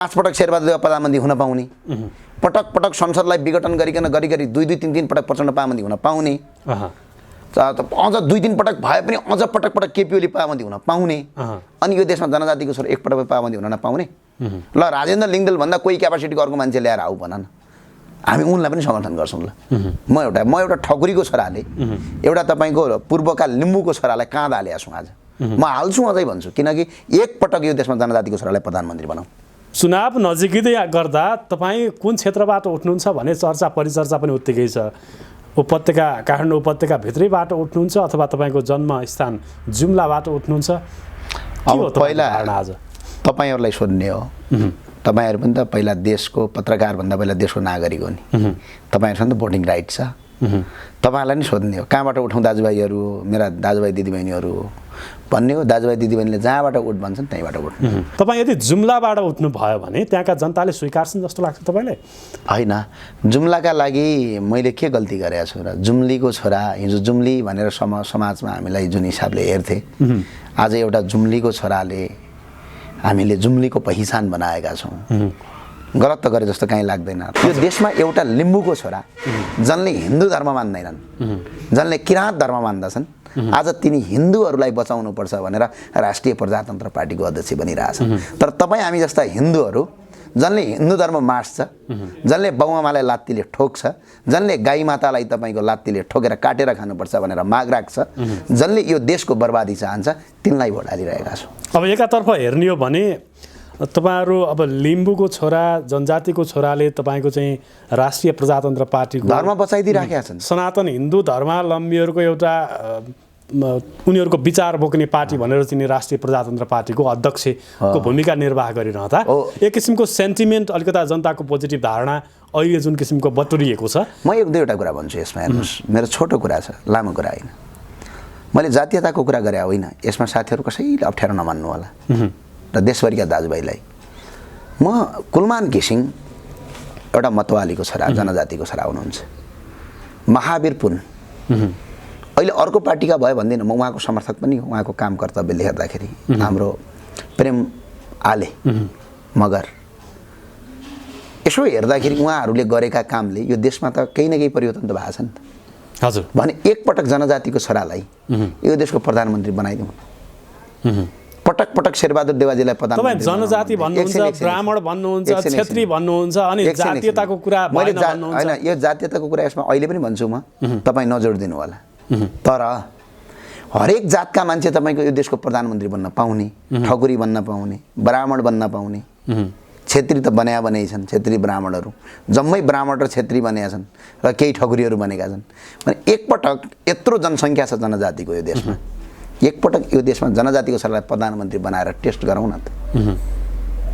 5 पटक शेरबहादुर देउवा प्रधानमन्त्री हुन पाउने, पटक पटक संसदलाई विघटन गरिकन गरी 2-2 3-3 पटक प्रचण्ड प्रधानमन्त्री हुन पाउने, अझ 2-3 पटक भए पनि अझ पटक पटक केपी ओली प्रधानमन्त्री हुन पाउने, अनि यो देशमा जनजातिको छोरा एक पटक प्रधानमन्त्री हुन नपाउने। ल राजेन्द्र लिङ्गदेल भन्दा कोही क्यापासिटीको अर्को मान्छे ल्याएर आऊ भन न, हामी उनलाई पनि समर्थन गर्छौँ। ल म एउटा ठकुरीको छोराले एउटा तपाईँको पूर्वका लिम्बूको छोरालाई कहाँ हालेको छु आज, म हाल्छु अझै भन्छु, किनकि एक पटक यो देशमा जनजातिको छोरालाई प्रधानमन्त्री बनाऊ। चुनाव नजिकै गर्दा तपाईँ कुन क्षेत्रबाट उठ्नुहुन्छ भन्ने चर्चा परिचर्चा पनि उत्तिकै छ। उपत्यका काठमाडौँ उपत्यका भित्रैबाट उठ्नुहुन्छ अथवा तपाईँको जन्मस्थान जुम्लाबाट उठ्नुहुन्छ? अब पहिला आज तपाईँहरूलाई सोध्ने हो, तपाईँहरू पनि त पहिला देशको पत्रकारभन्दा पहिला देशको नागरिक हो नि, तपाईँहरूसँग त भोटिङ राइट छ, तपाईँहरूलाई नि सोध्ने हो कहाँबाट उठौँ दाजुभाइहरू, मेरा दाजुभाइ दिदीबहिनीहरू भन्ने हो। दाजुभाइ दिदीबहिनीले जहाँबाट उठ भन्छन् त्यहीँबाट उठ्नु। तपाईँ यदि जुम्लाबाट उठ्नु भयो भने त्यहाँका जनताले स्वीकार्छन् जस्तो लाग्छ तपाईँलाई? होइन, जुम्लाका लागि मैले के गल्ती गरेको छु र? जुम्लीको छोरा हिजो जुम्ली भनेर समाजमा हामीलाई जुन हिसाबले हेर्थे, आज एउटा जुम्लीको छोराले हामीले जुम्लीको पहिचान बनाएका छौँ। गलत त गरे जस्तो कहीँ लाग्दैन। यो देशमा एउटा लिम्बूको छोरा जसले हिन्दू धर्म मान्दैनन्, जसले किराँत धर्म मान्दछन्, आज तिनी हिन्दूहरूलाई बचाउनुपर्छ भनेर राष्ट्रिय प्रजातन्त्र पार्टीको अध्यक्ष बनिरहेछन्। तर तपाईँ हामी जस्ता हिन्दूहरू जसले हिन्दू धर्म मार्छ, जसले बाउआमालाई लात्तीले ठोक्छ, जसले गाई मातालाई तपाईँको लात्तीले ठोकेर काटेर खानुपर्छ भनेर माग राख्छ, जसले यो देशको बर्बादी चाहन्छ, तिनलाई भोट हालिरहेका छौँ। अब एकातर्फ हेर्ने हो भने तपाईँहरू अब लिम्बूको छोरा जनजातिको छोराले तपाईँको चाहिँ राष्ट्रिय प्रजातन्त्र पार्टीको धर्म बचाइदिइराखेका छन्। सनातन हिन्दू धर्मावलम्बीहरूको एउटा उनीहरूको विचार बोक्ने पार्टी भनेर चाहिँ राष्ट्रिय प्रजातन्त्र पार्टीको अध्यक्षको भूमिका निर्वाह गरिरहँदा एक किसिमको सेन्टिमेन्ट अलिकता जनताको पोजिटिभ धारणा अहिले जुन किसिमको बटुरिएको छ। म एक दुईवटा कुरा भन्छु यसमा, हेर्नुहोस्, मेरो छोटो कुरा छ, लामो कुरा होइन। मैले जातीयताको कुरा गरे होइन, यसमा साथीहरू कसैले अप्ठ्यारो नमान्नु होला र देशभरिका दाजुभाइलाई। म कुलमान घिसिङ एउटा मतवालीको छोरा, जनजातिको छोरा हुनुहुन्छ। महावीर पुन अहिले अर्को पार्टीका भयो भन्दिनँ, म उहाँको समर्थक पनि हो। उहाँको काम कर्तव्यले हेर्दाखेरि हाम्रो प्रेम आले मगर यसो हेर्दाखेरि उहाँहरूले गरेका कामले यो देशमा त केही न केही परिवर्तन त भएको छ नि त। हजुर, भने एकपटक जनजातिको छोरालाई यो देशको प्रधानमन्त्री बनाइदिउँ। पटक पटक शेरबहादुर देउवाजीलाई प्रधानमन्त्री, जनजाति भन्नुहुन्छ, ब्राह्मण भन्नुहुन्छ, क्षेत्री भन्नुहुन्छ, अनि जातीयताको कुरा मैले होइन, यो जातीयताको कुरा यसमा अहिले पनि भन्छु म, तपाईँ नजोडिदिनु होला। तर हरेक जातका मान्छे तपाईँको यो देशको प्रधानमन्त्री बन्न पाउने, ठकुरी बन्न पाउने, ब्राह्मण बन्न पाउने, क्षेत्री त बनै छन्, क्षेत्री ब्राह्मणहरू जम्मै ब्राह्मण र क्षेत्री बनेका छन् र केही ठकुरीहरू बनेका छन्। भने एकपटक यत्रो जनसङ्ख्या छ जनजातिको यो देशमा, एकपटक यो देशमा जनजातिको छोरालाई प्रधानमन्त्री बनाएर टेस्ट गरौँ न त,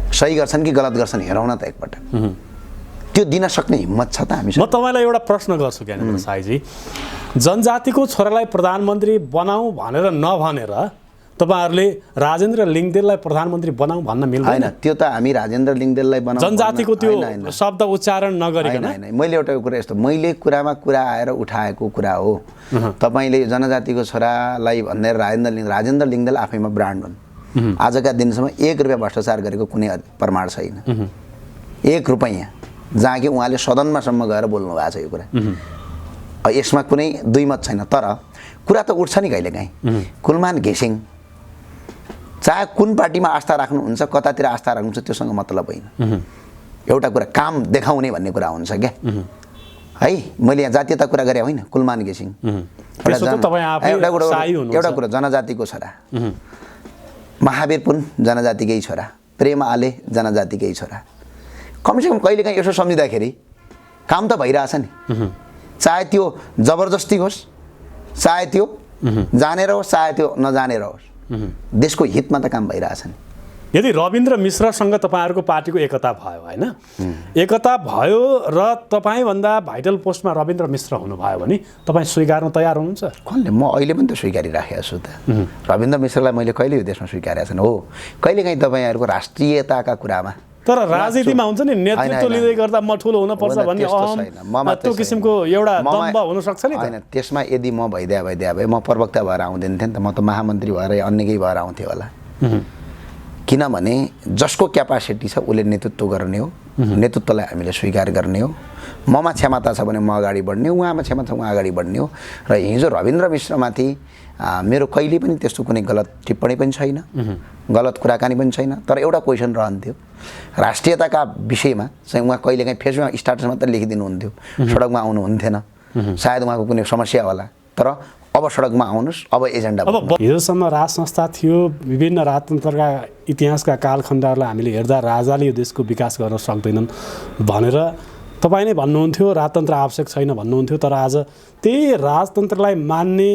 सही गर्छन् कि गलत गर्छन् हेरौँ न त एकपटक। त्यो दिन सक्ने हिम्मत छ त हामीसँग? म तपाईँलाई एउटा प्रश्न गर्छु ज्ञानेन्द्र साईजी, जनजातिको छोरालाई प्रधानमन्त्री बनाऊ भनेर नभनेर तपाईँहरूले राजेन्द्र लिङ्गदेललाई प्रधानमन्त्री बनाऊ भन्न मिल्दैन? होइन, त्यो त हामी राजेन्द्र लिङ्गदेललाई बनाऊ जनजातिको त्यो शब्द उच्चारण नगरिकन। मैले एउटा कुरा यस्तो, मैले कुरामा कुरा आएर उठाएको कुरा हो। तपाईँले जनजातिको छोरालाई भनेर राजेन्द्र लिङ्गदेल आफैमा ब्रान्ड हुन्। आजका दिनसम्म 1 रुपियाँ भ्रष्टाचार गरेको कुनै प्रमाण छैन, 1 रुपियाँ, जहाँ कि उहाँले सदनमासम्म गएर बोल्नु भएको छ यो कुरा। यसमा कुनै दुई मत छैन। तर कुरा त उठ्छ नि कहिलेकाहीँ। कुलमान घिसिङ चाहे कुन पार्टीमा आस्था राख्नुहुन्छ, कतातिर आस्था राख्नुहुन्छ, त्योसँग मतलब होइन। एउटा कुरा काम देखाउने भन्ने कुरा हुन्छ क्या है। मैले यहाँ जातीयता कुरा गरेँ होइन, कुलमान घिसिङ एउटा कुरा जनजातिको छोरा, महावीर पुन जनजातिकै छोरा, प्रेम आले जनजातिकै छोरा। कमसेकम कहिलेकाहीँ यसो सम्झिँदाखेरि काम त भइरहेछ नि, चाहे त्यो जबरजस्ती होस्, चाहे त्यो जानेर होस्, चाहे त्यो नजानेर होस्, देशको हितमा त काम भइरहेछ नि। यदि रविन्द्र मिश्रसँग तपाईँहरूको पार्टीको एकता भयो होइन, एकता भयो र तपाईँभन्दा भाइटल पोस्टमा रविन्द्र मिश्र हुनुभयो भने तपाईँ स्वीकार्न तयार हुनुहुन्छ? कसले? म अहिले पनि त स्वीकारिराखेको छु त। रविन्द्र मिश्रलाई मैले कहिले यो देशमा स्वीकारेको छैन। हो, कहिलेकाहीँ तपाईँहरूको राष्ट्रियताका कुरामा, तर राजनीतिमा हुन्छ नि, नेतृत्व लिँदै गर्दा म ठुलो हुनुपर्छ भन्ने त्यो किसिमको एउटा दम्भ हुनसक्छ नि। होइन, त्यसमा यदि म भइदिए भए म प्रवक्ता भएर आउँदैन थिएँ नि त, म त महामन्त्री भएर अन्य केही भएर आउँथेँ होला। किनभने जसको क्यापासिटी छ उसले नेतृत्व गर्ने हो, नेतृत्वलाई हामीले स्वीकार गर्ने हो। ममा क्षमता छ भने म अगाडि बढ्ने हो, उहाँमा क्षमता छ उहाँ अगाडि बढ्ने हो। र हिजो रविन्द्र मिश्रमाथि मेरो कहिले पनि त्यस्तो कुनै गलत टिप्पणी पनि छैन, गलत कुराकानी पनि छैन। तर एउटा क्वेसन रहन्थ्यो, राष्ट्रियताका विषयमा चाहिँ उहाँ कहिलेकाहीँ फेसबुकमा स्टाटस मात्रै लेखिदिनुहुन्थ्यो, सडकमा आउनुहुन्थेन। सायद उहाँको कुनै समस्या होला, तर अब सडकमा आउनुहोस्, अब एजेन्डा। अब हिजोसम्म राज संस्था थियो, विभिन्न राजतन्त्रका इतिहासका कालखण्डहरूलाई हामीले हेर्दा राजाले यो देशको विकास गर्न सक्दैनन् भनेर तपाईँ नै भन्नुहुन्थ्यो, राजतन्त्र आवश्यक छैन भन्नुहुन्थ्यो। तर आज त्यही राजतन्त्रलाई मान्ने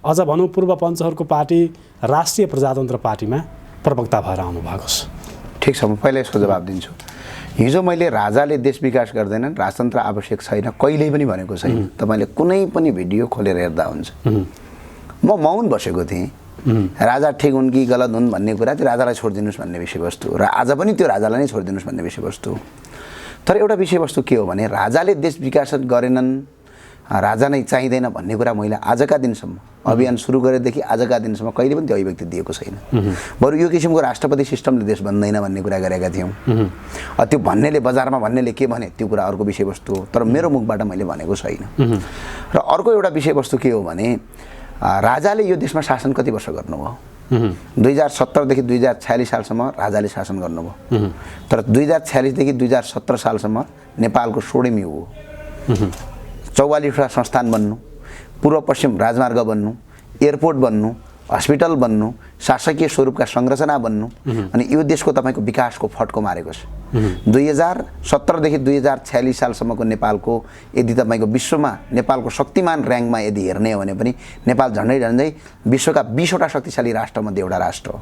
अझ भनौँ पूर्व पञ्चहरूको पार्टी राष्ट्रिय प्रजातन्त्र पार्टीमा प्रवक्ता भएर आउनु भएको छ। ठिक छ, म पहिल्यै यसको जवाब दिन्छु। हिजो मैले राजाले देश विकास गर्दैनन्, राजतन्त्र आवश्यक छैन कहिल्यै पनि भनेको छैन। तपाईँले कुनै पनि भिडियो खोलेर हेर्दा हुन्छ। म मौन बसेको थिएँ, राजा ठिक हुन् कि गलत हुन् भन्ने कुरा चाहिँ राजालाई छोडिदिनुहोस् भन्ने विषयवस्तु, र आज पनि त्यो राजालाई नै छोडिदिनुहोस् भन्ने विषयवस्तु। तर एउटा विषयवस्तु के हो भने राजाले देश विकास गरेनन्, राजा नै चाहिँदैन भन्ने कुरा मैले आजका दिनसम्म अभियान सुरु गरेदेखि आजका दिनसम्म कहिले पनि त्यो अभिव्यक्ति दिएको छैन। बरु यो किसिमको राष्ट्रपति सिस्टमले देश बन्दैन भन्ने कुरा गरेका थियौँ। त्यो भन्नेले बजारमा भन्नेले के भने त्यो कुरा अर्को विषयवस्तु हो, तर मेरो मुखबाट मैले भनेको छैन। र अर्को एउटा विषयवस्तु के हो भने राजाले यो देशमा शासन कति वर्ष गर्नुभयो? 2017 देखि 2046 सालसम्म राजाले शासन गर्नुभयो। तर 2046 देखि 2017 सालसम्म नेपालको स्वर्णिम युग हो। 44वटा संस्थान बन्नु, पूर्व पश्चिम राजमार्ग बन्नु, एयरपोर्ट बन्नु, हस्पिटल बन्नु, शासकीय स्वरूपका संरचना बन्नु, अनि यो देशको तपाईँको विकासको फड्को मारेको छ। 2017 देखि 2046 सालसम्मको नेपालको यदि तपाईँको विश्वमा नेपालको शक्तिमान र्याङ्कमा यदि हेर्ने हो भने पनि नेपाल झन्डै विश्वका 20वटा शक्तिशाली राष्ट्रमध्ये एउटा राष्ट्र हो।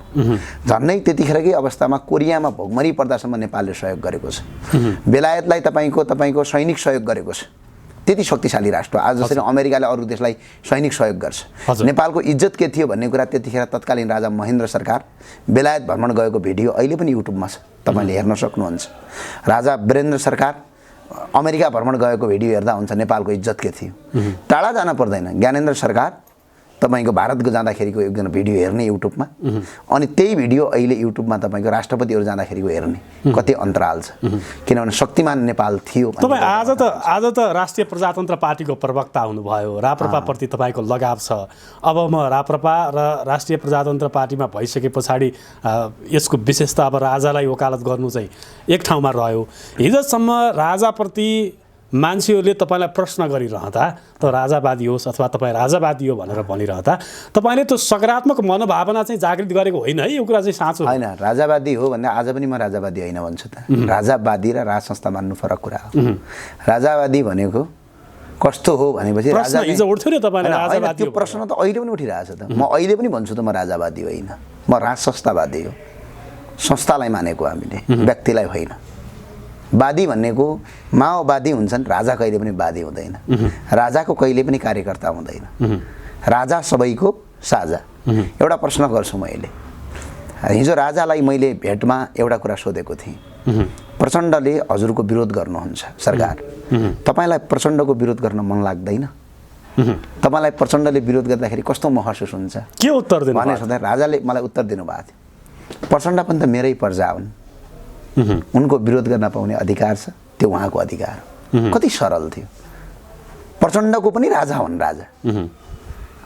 झन्डै त्यतिखेरकै अवस्थामा कोरियामा भोकमरी पर्दासम्म नेपालले सहयोग गरेको छ। बेलायतलाई तपाईँको सैनिक सहयोग गरेको छ। त्यति शक्तिशाली राष्ट्र आज जसरी अमेरिकाले अरू देशलाई सैनिक सहयोग गर्छ। नेपालको इज्जत के थियो भन्ने कुरा त्यतिखेर तत्कालीन राजा महेन्द्र सरकार बेलायत भ्रमण गएको भिडियो अहिले पनि युट्युबमा छ, तपाईँले हेर्न सक्नुहुन्छ। राजा वीरेन्द्र सरकार अमेरिका भ्रमण गएको भिडियो हेर्दा हुन्छ नेपालको इज्जत के थियो। टाढा जान पर्दैन, ज्ञानेन्द्र सरकार तपाईँको भारतको जाँदाखेरिको एकजना भिडियो हेर्ने युट्युबमा, अनि त्यही भिडियो अहिले युट्युबमा तपाईँको राष्ट्रपतिहरू जाँदाखेरिको हेर्ने, कति अन्तराल छ। किनभने शक्तिमान नेपाल थियो। तपाईँ आज त राष्ट्रिय प्रजातन्त्र पार्टीको प्रवक्ता हुनुभयो, राप्रपाप्रति तपाईँको लगाव छ। अब म राप्रपा र राष्ट्रिय प्रजातन्त्र पार्टीमा भइसके पछाडि यसको विशेषता अब राजालाई वकालत गर्नु चाहिँ एक ठाउँमा रह्यो। हिजोसम्म राजाप्रति मान्छेहरूले तपाईँलाई प्रश्न गरिरहँदा त राजावादी होस् अथवा तपाईँ राजावादी हो भनेर भनिरहँदा तपाईँले त्यो सकारात्मक मनोभावना चाहिँ जागृत गरेको होइन है, यो कुरा चाहिँ साँचो होइन। राजावादी हो भन्दा आज पनि म राजावादी होइन भन्छु त। राजावादी र राज संस्था मान्नु फरक कुरा हो। राजावादी भनेको कस्तो हो भनेपछि राजा हिजो उठ्थ्यो नि तपाईँले राजावादी, त्यो प्रश्न त अहिले पनि उठिरहेछ त। म अहिले पनि भन्छु त म राजावादी होइन, म राज संस्थावादी हो। संस्थालाई मानेको हामीले, व्यक्तिलाई होइन। वादी भनेको माओवादी हुन्छन्, राजा कहिले पनि वादी हुँदैन। राजाको कहिले पनि कार्यकर्ता हुँदैन। राजा सबैको साझा। एउटा प्रश्न गर्छु मैले, हिजो राजालाई मैले भेटमा एउटा कुरा सोधेको थिएँ, प्रचण्डले हजुरको विरोध गर्नुहुन्छ सरकार, तपाईँलाई प्रचण्डको विरोध गर्न मन लाग्दैन? तपाईँलाई प्रचण्डले विरोध गर्दाखेरि कस्तो महसुस हुन्छ? के उत्तर दिनु भने सोध्दा राजाले मलाई उत्तर दिनुभएको थियो, प्रचण्ड पनि त मेरै प्रजा हुन्, उनको विरोध गर्न पाउने अधिकार छ, त्यो उहाँको अधिकार हो। कति सरल थियो। प्रचण्डको पनि राजा हुन् राजा।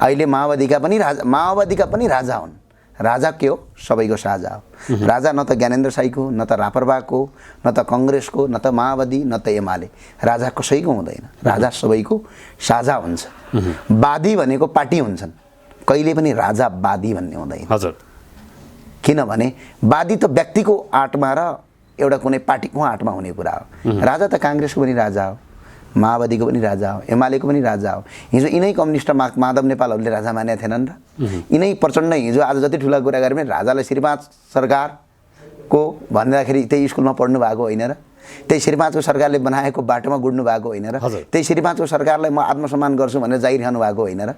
अहिले माओवादीका पनि राजा हुन्। राजा के हो? सबैको साझा हो। राजा न त ज्ञानेन्द्र साईको, न त राप्रपाको, न त कङ्ग्रेसको, न त माओवादी, न त एमाले। राजा कसैको हुँदैन, राजा सबैको साझा हुन्छ। वादी भनेको पार्टी हुन्छन्, कहिले पनि राजावादी भन्ने हुँदैन। हजुर, किनभने वादी त व्यक्तिको आँटमा र एउटा कुनै पार्टीको आँटमा हुने कुरा हो। राजा त काङ्ग्रेसको पनि राजा हो, माओवादीको पनि राजा हो, एमालेको पनि राजा हो। हिजो यिनै कम्युनिस्ट माधव नेपालहरूले राजा मानेका थिएनन् र? यिनै प्रचण्ड हिजो आज जति ठुला कुरा गरे पनि राजालाई श्रीपाँच सरकारको भन्दाखेरि त्यही स्कुलमा पढ्नु भएको होइन र? त्यही श्रीपाँचको सरकारले बनाएको बाटोमा गुड्नु भएको होइन र? त्यही श्रीपाँचको सरकारलाई म आत्मसम्मान गर्छु भनेर जाहिरखानु भएको होइन र?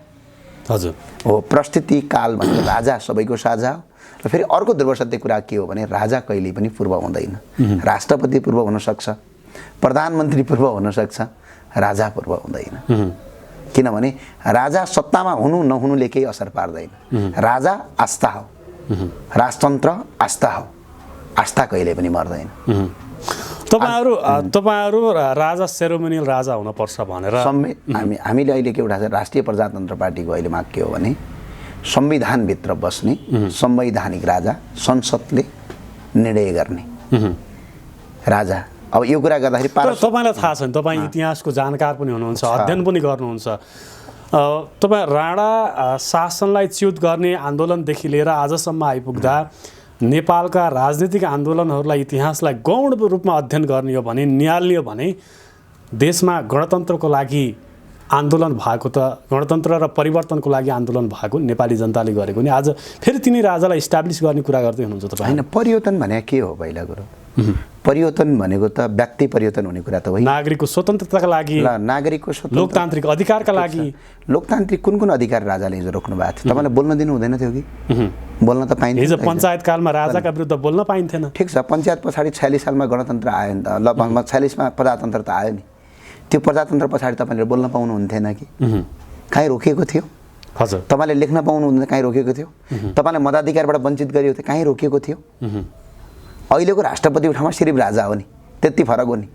हजुर हो। परिस्थिति काल भनेको राजा सबैको साझा हो। र फेरि अर्को ध्रुवसत्य कुरा के हो भने राजा कहिल्यै पनि पूर्व हुँदैन। राष्ट्रपति पूर्व हुनसक्छ, प्रधानमन्त्री पूर्व हुनसक्छ, राजा पूर्व हुँदैन। किनभने राजा सत्तामा हुनु नहुनुले केही असर पार्दैन। राजा आस्था हो, राजतन्त्र आस्था हो। आस्था कहिले पनि मर्दैन। तपाईहरू राजा सेरोमोनियल राजा हुनुपर्छ भनेर हामीले अहिले के एउटा राष्ट्रिय प्रजातन्त्र पार्टीको अहिले माग के हो भने संविधानभित्र बस्ने संवैधानिक राजा, संसदले निर्णय गर्ने राजा। अब यो कुरा गर्दाखेरि तपाईँलाई थाहा छ नि, तपाईँ इतिहासको जानकार पनि हुनुहुन्छ, अध्ययन पनि गर्नुहुन्छ। तपाईँ राणा शासनलाई च्युत गर्ने आन्दोलनदेखि लिएर आजसम्म आइपुग्दा नेपालका राजनीतिक आन्दोलनहरूलाई, इतिहासलाई गौण रूपमा अध्ययन गर्ने हो भने, निहाल्ने हो भने देशमा गणतन्त्रको लागि आन्दोलन भएको त, गणतन्त्र र परिवर्तनको लागि आन्दोलन भएको नेपाली जनताले गरेको नि आज फेरि तिनी राजालाई इस्टाब्लिस गर्ने कुरा गर्दै हुनुहुन्छ तपाईँ। होइन, परिवर्तन भने के हो? पहिला कुरो परिवर्तन भनेको त व्यक्ति परिवर्तन हुने कुरा त होइन। नागरिकको स्वतन्त्रताका लागि, नागरिकको लोकतान्त्रिक अधिकारका लागि। लोकतान्त्रिक कुन कुन अधिकार राजाले हिजो रोक्नु भएको थियो? तपाईँलाई बोल्न दिनु हुँदैन थियो कि? बोल्न त पाइन्थ्यो। हिजो पञ्चायत कालमा राजाका विरुद्ध बोल्न पाइन्थेन। ठिक छ, पञ्चायत पछाडि 46 सालमा गणतन्त्र आयो नि त, ल 46 मा प्रजातन्त्र त आयो नि। त्यो प्रजातन्त्र पछाडि तपाईँले बोल्न पाउनुहुन्थेन कि? कहीँ रोकिएको थियो? हजुर। तपाईँले लेख्न पाउनुहुन्थेन, कहीँ रोकिएको थियो? तपाईँलाई मताधिकारबाट वञ्चित गरिएको थियो, कहीँ रोकिएको थियो? अहिलेको राष्ट्रपतिको ठाउँमा सिर्फ राजा हो नि, त्यति फरक हो नि।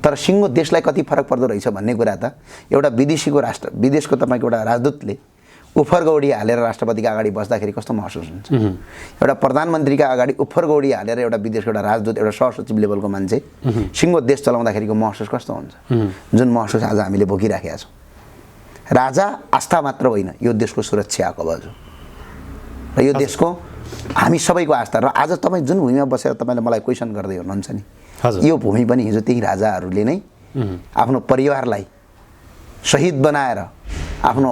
तर सिङ्गो देशलाई कति फरक पर्दो रहेछ भन्ने कुरा त एउटा विदेशको तपाईँको एउटा राजदूतले उफरगौडी हालेर राष्ट्रपतिका अगाडि बस्दाखेरि कस्तो महसुस हुन्छ? एउटा प्रधानमन्त्रीका अगाडि उफरगौडी हालेर एउटा विदेशको एउटा राजदूत, एउटा सहसचिव लेभलको मान्छे सिङ्गो देश चलाउँदाखेरिको महसुस कस्तो हुन्छ? जुन महसुस आज हामीले भोगिराखेका छौँ। राजा आस्था मात्र होइन, यो देशको सुरक्षा कवच हो र यो देशको हामी सबैको आस्था। र आज तपाईँ जुन भूमिमा बसेर तपाईँले मलाई क्वेसन गर्दै हुनुहुन्छ नि, यो भूमि पनि हिजो त्यही राजाहरूले नै आफ्नो परिवारलाई शहीद बनाएर, आफ्नो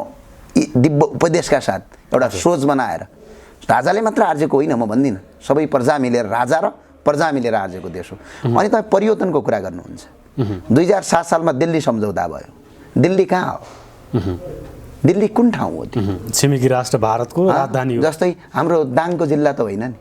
दिव्य उपदेशका साथ एउटा सोच बनाएर, राजाले मात्र आर्जेको होइन म भन्दिनँ, सबै प्रजा मिलेर, राजा र प्रजा मिलेर आर्जेको देश हो। अनि तपाईँ परिवर्तनको कुरा गर्नुहुन्छ। 2007 सालमा दिल्ली सम्झौता भयो। दिल्ली कहाँ हो? दिल्ली कुन ठाउँ हो? त्यो छिमेकी राष्ट्र भारतको राजधानी हो। जस्तै हाम्रो दाङको जिल्ला त होइन नि।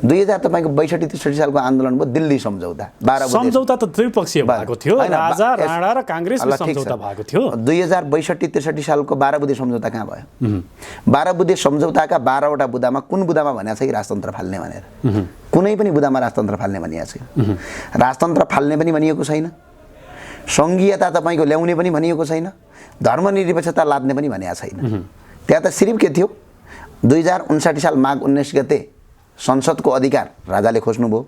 2000 तपाईँको 62-63 सालको आन्दोलन भयो, दिल्ली सम्झौता। सम्झौता त त्रिपक्षीय भएको थियो, राजा राणा र काङ्ग्रेसको सम्झौता भएको थियो। 2062-63 सालको 12 बुँदे सम्झौता कहाँ भयो? 12 बुँदे सम्झौताका 12 वटा बुँदामा कुन बुँदामा भनेको छ कि राजतन्त्र फाल्ने भनेर? कुनै पनि बुँदामा राजतन्त्र फाल्ने भनिएको छैन। राजतन्त्र फाल्ने पनि भनिएको छैन, सङ्घीयता तपाईँको ल्याउने पनि भनिएको छैन, धर्मनिरपेक्षता लाद्ने पनि भनेको छैन। त्यहाँ त सिर्फ के थियो? 2059 साल माघ 19 गते संसदको अधिकार राजाले खोज्नुभयो,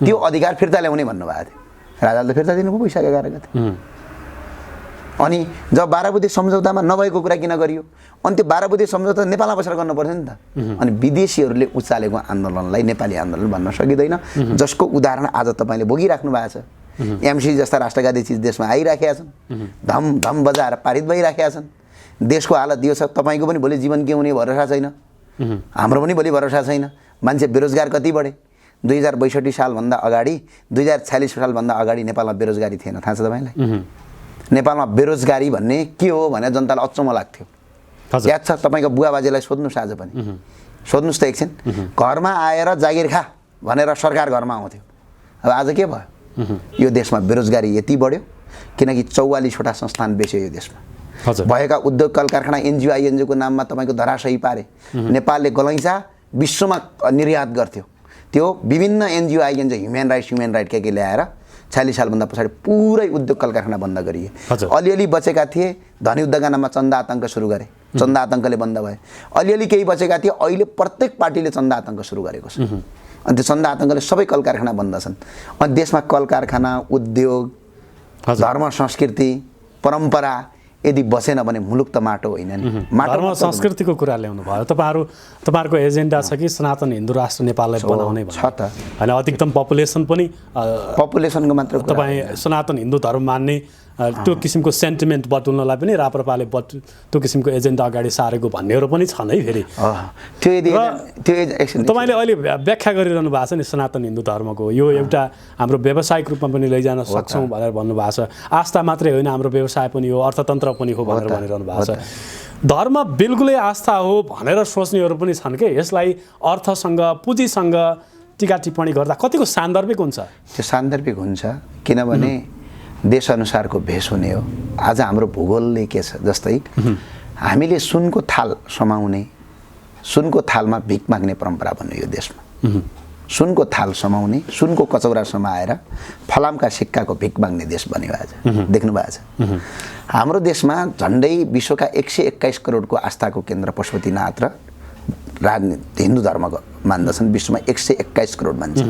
त्यो अधिकार फिर्ता ल्याउने भन्नुभएको थियो। राजाले फिर्ता दिनुभयो वैशाख 11 गते। अनि जब 12 बुँदे सम्झौतामा नभएको कुरा किन गरियो? अनि त्यो 12 बुँदे सम्झौता नेपालमा बसेर गर्नु पर्थ्यो नि त। अनि विदेशीहरूले उचालेको आन्दोलनलाई नेपाली आन्दोलन भन्न सकिँदैन, जसको उदाहरण आज तपाईँले भोगिराख्नु भएको छ। एमसी जस्ता राष्ट्रवादी चिज देशमा आइराखेका छन्, धम धम बजाएर पारित भइराखेका छन्। देशको हालत यो छ, तपाईँको पनि भोलि जीवन के हुने भरोसा छैन, हाम्रो पनि भोलि भरोसा छैन। मान्छे बेरोजगार कति बढे? 2062 सालभन्दा अगाडि, 2046 सालभन्दा अगाडि नेपालमा बेरोजगारी थिएन, थाहा छ तपाईँलाई? नेपालमा बेरोजगारी भन्ने के हो भनेर जनतालाई अचम्म लाग्थ्यो। याद छ? तपाईँको बुवा बाजेलाई सोध्नुहोस्, आज पनि सोध्नुहोस् त एकछिन। घरमा आएर जागिर खा भनेर सरकार घरमा आउँथ्यो। अब आज के भयो? यो देशमा बेरोजगारी यति बढ्यो किनकि 44वटा संस्थान बेच्यो यो देशमा। भएका उद्योग कल कारखाना एनजिओ आइएनजिओको नाममा तपाईँको धराशयी पारे। नेपालले गलैँचा विश्वमा निर्यात गर्थ्यो। त्यो विभिन्न एनजिओ आइएनजिओ ह्युमन राइट के ल्याएर 46 सालभन्दा पछाडि पुरै उद्योग कल कारखाना बन्द गरिए। अलिअलि बचेका थिए, धनी उद्योगका नाममा चन्दा आतङ्क सुरु गरे, चन्दा आतङ्कले बन्द भए। अलिअलि केही बचेका थिए, अहिले प्रत्येक पार्टीले चन्दा आतङ्क सुरु गरेको छ। अनि त्यो चन्दा आतङ्कले सबै कल कारखाना बन्द छन्। अनि देशमा कल कारखाना, उद्योग, धर्म, संस्कृति, परम्परा यदि बसेन भने मुलुक त माटो होइन नि। धर्म संस्कृतिको कुरा ल्याउनु भयो। तपाईँहरूको एजेन्डा छ कि सनातन हिन्दू राष्ट्र नेपाललाई बनाउने छ त। होइन, अधिकतम पपुलेसन पनि पपुलेसनको मात्र तपाईँ सनातन हिन्दू धर्म मान्ने त्यो किसिमको सेन्टिमेन्ट बटुल्नलाई पनि राप्रपाले त्यो किसिमको एजेन्डा अगाडि सारेको भन्नेहरू पनि छन् है। फेरि तपाईँले अहिले व्याख्या गरिरहनु भएको छ नि सनातन हिन्दू धर्मको, यो एउटा हाम्रो व्यावसायिक रूपमा पनि लैजान सक्छौँ भनेर भन्नुभएको छ। आस्था मात्रै होइन, हाम्रो व्यवसाय पनि हो, अर्थतन्त्र पनि हो भनेर भनिरहनु भएको छ। धर्म बिल्कुलै आस्था हो भनेर सोच्नेहरू पनि छन् कि यसलाई अर्थसँग, पुँजीसँग टिका टिप्पणी गर्दा कतिको सान्दर्भिक हुन्छ? त्यो सान्दर्भिक हुन्छ किनभने देशअनुसारको भेष हुने हो। आज हाम्रो भूगोलले के छ, जस्तै हामीले सुनको थाल समाउने, सुनको थालमा भिख माग्ने परम्परा भन्यो यो देशमा। सुनको थाल समाउने, सुनको कचौरा समाएर फलामका सिक्काको भिख माग्ने देश बन्यो आज। देख्नु भएको छ हाम्रो देशमा झन्डै विश्वका 121 करोडको आस्थाको केन्द्र पशुपतिनाथ र राजनीति हिन्दू धर्मको मान्दछन्। विश्वमा 121 करोड मान्छे,